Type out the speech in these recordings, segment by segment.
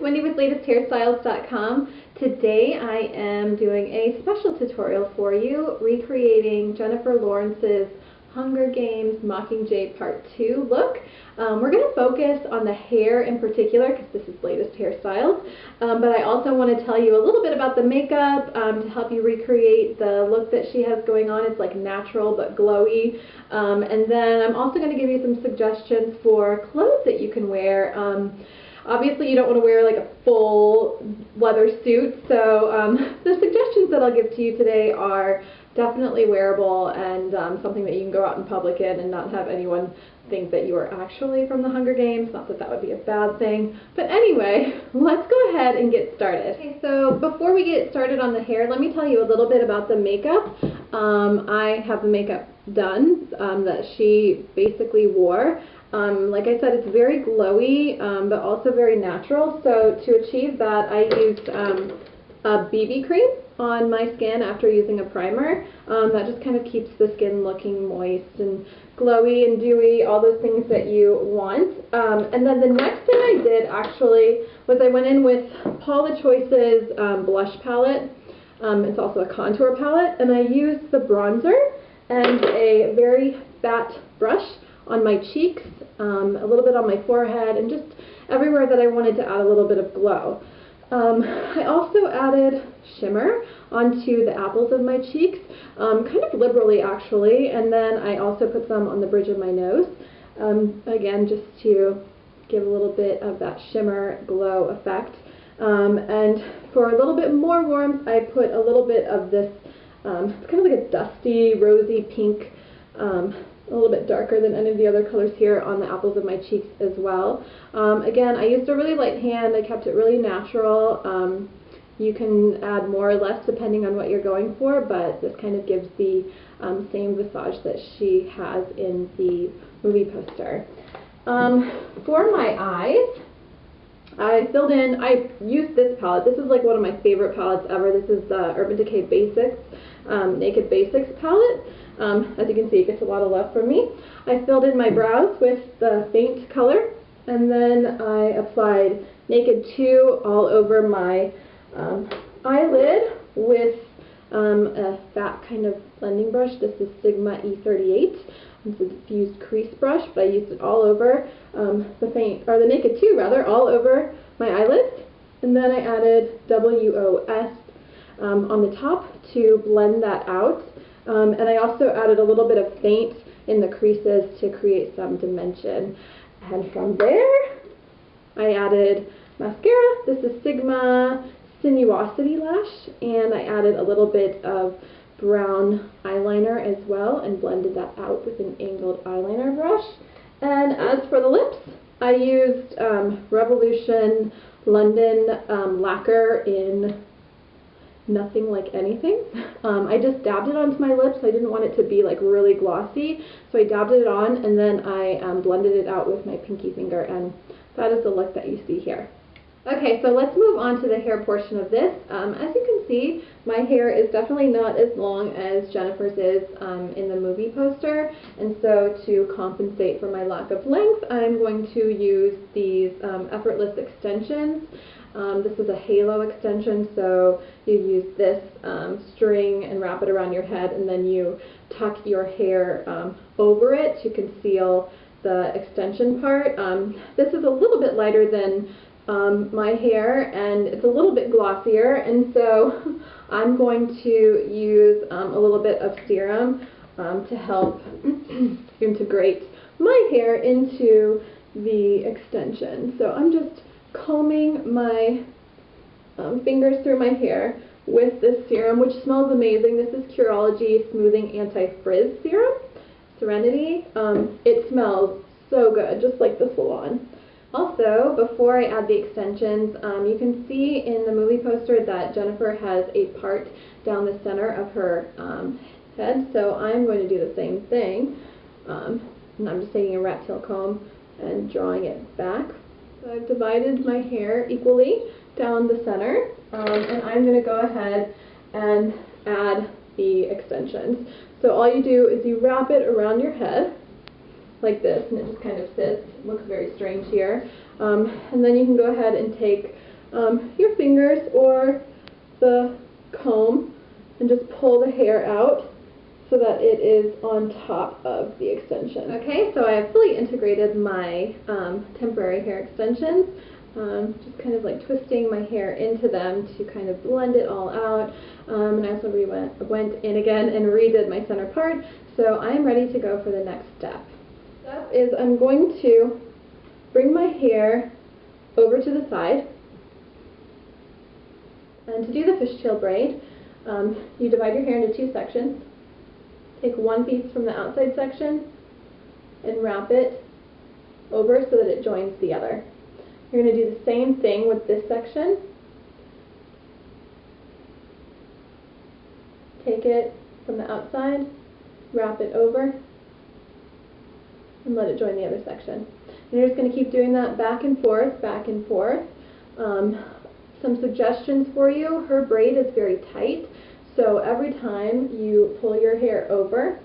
it's Wendy with Latest-Hairstyles.com. Today I am doing a special tutorial for you, recreating Jennifer Lawrence's Hunger Games Mockingjay Part 2 look. We're going to focus on the hair in particular because this is Latest Hairstyles, but I also want to tell you a little bit about the makeup to help you recreate the look that she has going on. It's like natural but glowy, and then I'm also going to give you some suggestions for clothes that you can wear. Obviously you don't want to wear like a full leather suit, so the suggestions that I'll give to you today are definitely wearable and something that you can go out in public in and not have anyone think that you are actually from the Hunger Games. Not that that would be a bad thing. But anyway, let's go ahead and get started. Okay, so before we get started on the hair, let me tell you a little bit about the makeup. I have the makeup done that she basically wore. Like I said, it's very glowy, but also very natural. So to achieve that, I used a BB cream on my skin after using a primer. That just kind of keeps the skin looking moist and glowy and dewy, all those things that you want. And then the next thing I did actually was I went in with Paula Choice's blush palette. It's also a contour palette, and I used the bronzer and a very fat brush on my cheeks, a little bit on my forehead, and just everywhere that I wanted to add a little bit of glow. I also added shimmer onto the apples of my cheeks, kind of liberally actually, and then I also put some on the bridge of my nose, again just to give a little bit of that shimmer glow effect. And for a little bit more warmth, I put a little bit of this, it's kind of like a dusty, rosy pink, a little bit darker than any of the other colors here on the apples of my cheeks as well. Again, I used a really light hand. I kept it really natural. You can add more or less depending on what you're going for, but this kind of gives the same visage that she has in the movie poster. For my eyes, I used this palette. This is like one of my favorite palettes ever. This is the Urban Decay Basics, Naked Basics palette. As you can see, it gets a lot of love from me. I filled in my brows with the faint color, and then I applied Naked 2 all over my eyelid with a fat kind of blending brush. This is Sigma E38. It's a diffused crease brush, but I used it all over the Naked 2 rather, all over my eyelids. And then I added WOS on the top to blend that out. And I also added a little bit of faint in the creases to create some dimension. And from there, I added mascara. This is Sigma Sinuosity Lash, and I added a little bit of brown eyeliner as well and blended that out with an angled eyeliner brush. And as for the lips, I used Revolution London lacquer in Nothing Like Anything. I just dabbed it onto my lips. I didn't want it to be like really glossy, so I dabbed it on and then I blended it out with my pinky finger, and that is the look that you see here. Okay, so let's move on to the hair portion of this. As you can see, my hair is definitely not as long as Jennifer's is in the movie poster, and so to compensate for my lack of length, I'm going to use these effortless extensions. This is a halo extension, so you use this string and wrap it around your head, and then you tuck your hair over it to conceal the extension part. This is a little bit lighter than my hair, and it's a little bit glossier, and so I'm going to use a little bit of serum to help integrate my hair into the extension. So I'm just combing my fingers through my hair with this serum, which smells amazing. This is Curology Smoothing Anti-Frizz Serum, Serenity. It smells so good, just like the salon. Also, before I add the extensions, you can see in the movie poster that Jennifer has a part down the center of her head, so I'm going to do the same thing. And I'm just taking a rat tail comb and drawing it back. So I've divided my hair equally down the center, and I'm going to go ahead and add the extensions. So all you do is you wrap it around your head, like this, and it just kind of sits. It looks very strange here. And then you can go ahead and take your fingers or the comb and just pull the hair out so that it is on top of the extension. Okay, so I have fully integrated my temporary hair extensions. Just kind of like twisting my hair into them to kind of blend it all out. And I also went in again and redid my center part. So I'm ready to go for the next step. Step is I'm going to bring my hair over to the side. And to do the fishtail braid, you divide your hair into two sections. Take one piece from the outside section and wrap it over so that it joins the other. You're going to do the same thing with this section. Take it from the outside, wrap it over, and let it join the other section. And you're just going to keep doing that back and forth, back and forth. Some suggestions for you. Her braid is very tight, so every time you pull your hair over,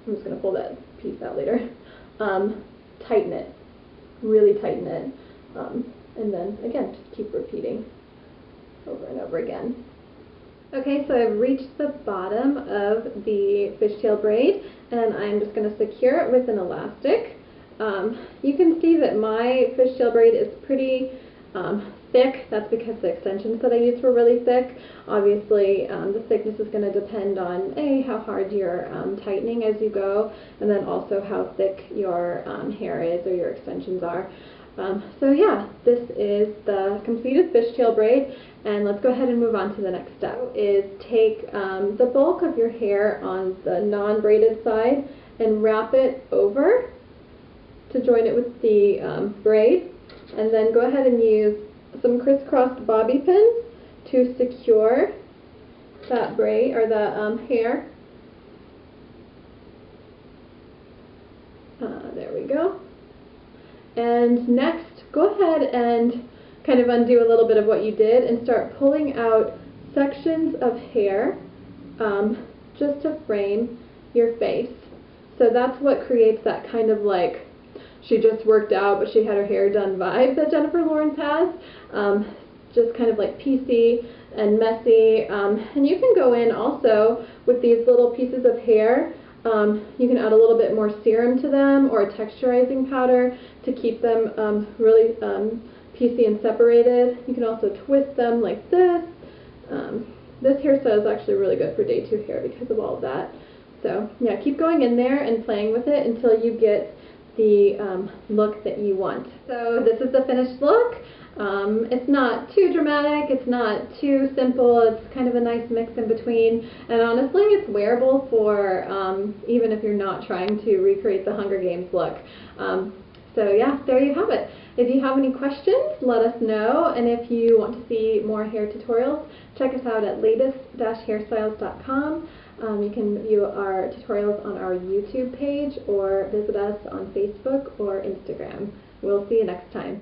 I'm just going to pull that piece out later, tighten it, really tighten it. And then again, just keep repeating over and over again. Okay, so I've reached the bottom of the fishtail braid and I'm just going to secure it with an elastic. You can see that my fishtail braid is pretty thick. That's because the extensions that I used were really thick. Obviously, the thickness is going to depend on how hard you're tightening as you go, and then also how thick your hair is or your extensions are. So yeah, this is the completed fishtail braid, and let's go ahead and move on to the next step. Is take the bulk of your hair on the non-braided side and wrap it over to join it with the braid, and then go ahead and use some crisscrossed bobby pins to secure that braid or the hair. There we go. And next, go ahead and kind of undo a little bit of what you did and start pulling out sections of hair just to frame your face. So that's what creates that kind of like she just worked out but she had her hair done vibe that Jennifer Lawrence has. Just kind of like piecey and messy. And you can go in also with these little pieces of hair. You can add a little bit more serum to them or a texturizing powder to keep them really piecey and separated. You can also twist them like this. This hairstyle is actually really good for day 2 hair because of all of that. So yeah, keep going in there and playing with it until you get the look that you want. So this is the finished look. It's not too dramatic, it's not too simple, it's kind of a nice mix in between, and honestly it's wearable for even if you're not trying to recreate the Hunger Games look. So yeah, there you have it. If you have any questions, let us know, and if you want to see more hair tutorials, check us out at Latest-Hairstyles.com. You can view our tutorials on our YouTube page or visit us on Facebook or Instagram. We'll see you next time.